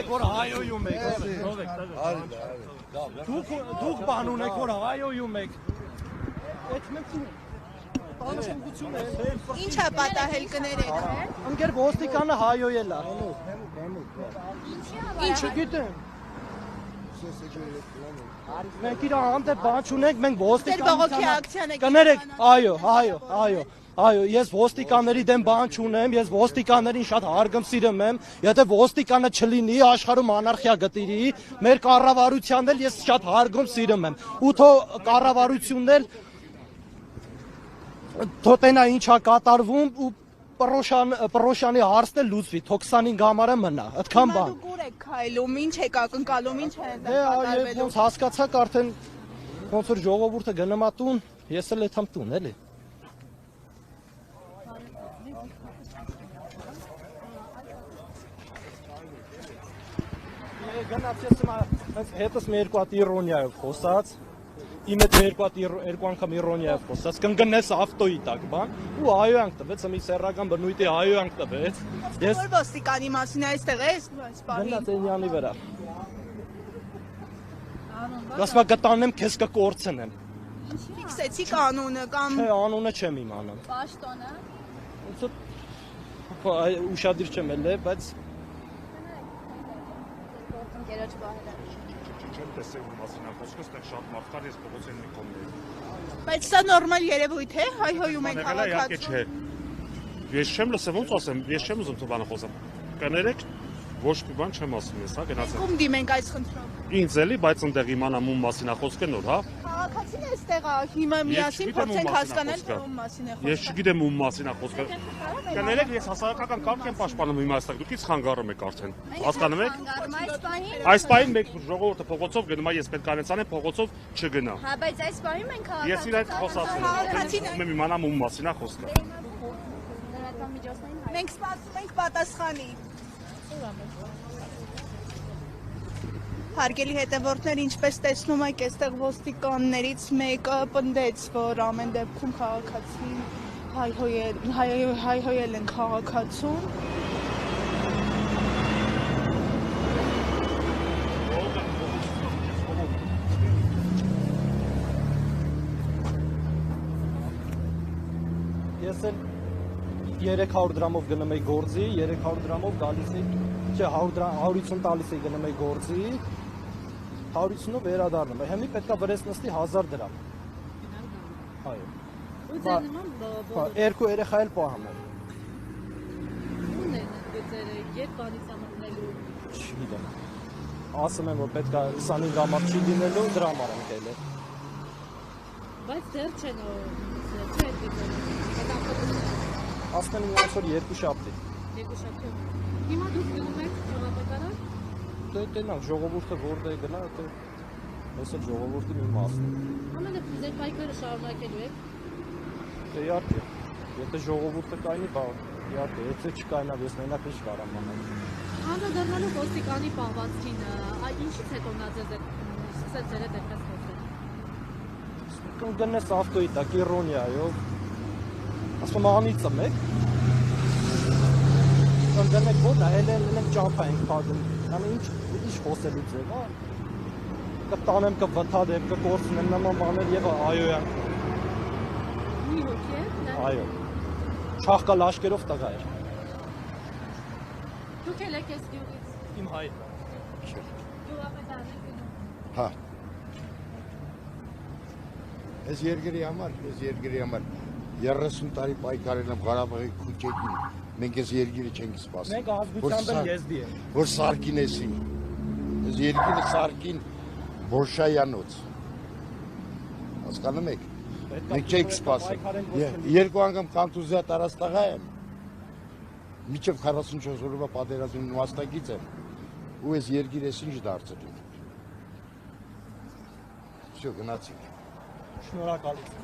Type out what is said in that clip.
Որ հայոյում եք, դուք բանուն եք, որ հայոյում եք, այդ մենք Ինչ է պատահել կներեք։ Ընկեր ոստիկանը հայոյել է։ Ինչ գիտեմ։ Մենք իր հանդեպ բան չունենք, մենք ոստիկան կներեք, այո, ես ոստիկանների դեմ բան չունեմ, ես ոստիկաններին շատ հարգում սիրում եմ, եթե ոստիկանը չլինի, աշխարհում անարխիա գտիրի, մեր կառավարությանն էլ ես շատ հարգում սիրում եմ։ Ու թո կառավարությունն էլ Թոտենա ինչա կատարվում ու պրոշանի հարցն էլ լուծվի, թո 25 համարը մնա, այդքան բան։ Դուք ուր եք քայլում, ինչ եք ակնկալում, ինչ է կատարվելու։ Ոնց հասկացաք արդեն ոնց որ ժողովուրդը գնում է տուն, ես էլ եմ տուն, էլի։ Գնաց ես հետս մի երկու հատ իրոնիայով խոսած Իմ հետ երկու անգամ իրոնիայով խոսած, կընկնես ավտոյի տակ բան, ու հայոյանք տվեց, մի սեռական բնույթի հայոյանք տվեց։ Ես որ ոստիկանի մասին այստեղ ես, սպահին։ Գնաց Էնյանի վրա։ Ասում գտանեմ, քեզ կկորցնեմ։ Ֆիքսեցի կանոնը կամ։ Չէ, անունը չեմ իմանում։ Պաշտոնը։ Ուշադիր չեմ էլ, բայց Չեմ տեսել ու մասին խոսքը, այստեղ շատ մարդ կար, ես փողոցին մի կողմ էի։ Բայց սա նորմալ երևույթ է, հայհոյում են քաղաքացու։ Չէ։ Ես չեմ լսեմ, ոնց ասեմ, ես չեմ ուզում թե բանը խոսեմ։ Կներեք, ոչ մի բան չեմ ասում ես, հա, գնացեք։ Ում դիմենք այս խնդրով։ Ինձ էլի, բայց այնտեղ իմանամ ում մասին է խոսքը նոր, հա։ Քաղաքացին է այստեղ, հիմա միասին փորձենք հասկանալ ում մասին է խոսքը։ Ես չգիտեմ ում մասին է խոսքը։ Կներեք, ես հասարակական կարգ եմ պաշտպանում հիմա այստեղ, դուք ինձ խանգարում եք արդեն։ Հասկանում եք։ Այս պահին մեկ ժողովուրդը փողոցով գնում է, ես պետք է անեցանեմ փողոցով չգնա։ Հա, բայց այս պահին մենք քաղաքացի։ Ես իր հետ խոսացել եմ, իմանամ ում մասին է խոսքը։ Մենք սպասում ենք պատասխանի։ Հարգելի հետևորդներ, ինչպես տեսնում եք, այստեղ ոստիկաններից մեկը պնդեց, որ ամեն դեպքում քաղաքացին հայհոյել են քաղաքացուն։ Ես էլ 300 դրամով գնում էի գործի, 300 դրամով գալիս էի, չէ 150 տալիս էի գնում էի գործի, 150-ով վերադառնում եմ, հիմի պետքա վրես նստի 1000 դրամ։ Այո։ Ու ձեր նման երկու երեխա էլ պահում եմ։ Ո՞ւն են գծերը, երբ բանից ամռնելու։ Չգիտեմ։ Ասում եմ, որ պետքա 25 համար չի դիմելու, դրա համար եմ կել է։ Բայց դեռ չեն չէ գծերը։ Ասում եմ ոնց որ երկու շաբթի։ Երկու շաբթի։ Հիմա դուք գնում եք ժողովրդարան։ Դե տենանք ժողովուրդը որտեղ գնա, դե ես էլ ժողովրդի մի մասն եմ։ Ամենը ձեր պայքարը շարունակելու եք։ Դե իհարկե, եթե ժողովուրդը կայնի, բա իհարկե, եթե չկայնա, ես մենակ ինչ կարամ անել։ Անդրադառնալով ոստիկանի պահվածքին, ինչից հետո նա ձեզ սկսեց ձեր հետ այդպես խոսել։ Կընկնես ավտոյի տակ իրոնիայով, ասում եմ անիծում եք, կընկնեք ո՞ր է, էլ ճամփա ենք փակում, ինչ խոսելու ձև, հա, կտանեմ, կվթադեմ, կկորցնեմ նման բաներ և այոյանք։ Մի հոգի է։ Այո, չաղկա լաշկերով տղա էր։ Դուք էլ եք ես գյուղից։ Իմ հայր։ Գյուղապետարան եք գնում։ Հա։ Ես երկրի համար 30 տարի պայքարել եմ Ղարաբաղի քուչեկին, մենք ես երկիրը չենք սպասում։ Մենք ազգությամբ են եզդի են։ Որ սարկին եսի, ես երկիրը սարկին Բորշայանոց, հասկանում եք, մենք չենք սպասում, երկու անգամ կանտուզիա տարած տղա եմ, միջև 44 օրվա պատերազմին մասնակից եմ, ու ես երկիր ես ինչ դարձել եմ։ Всё, գնացինք։ Շնորհակալ եմ։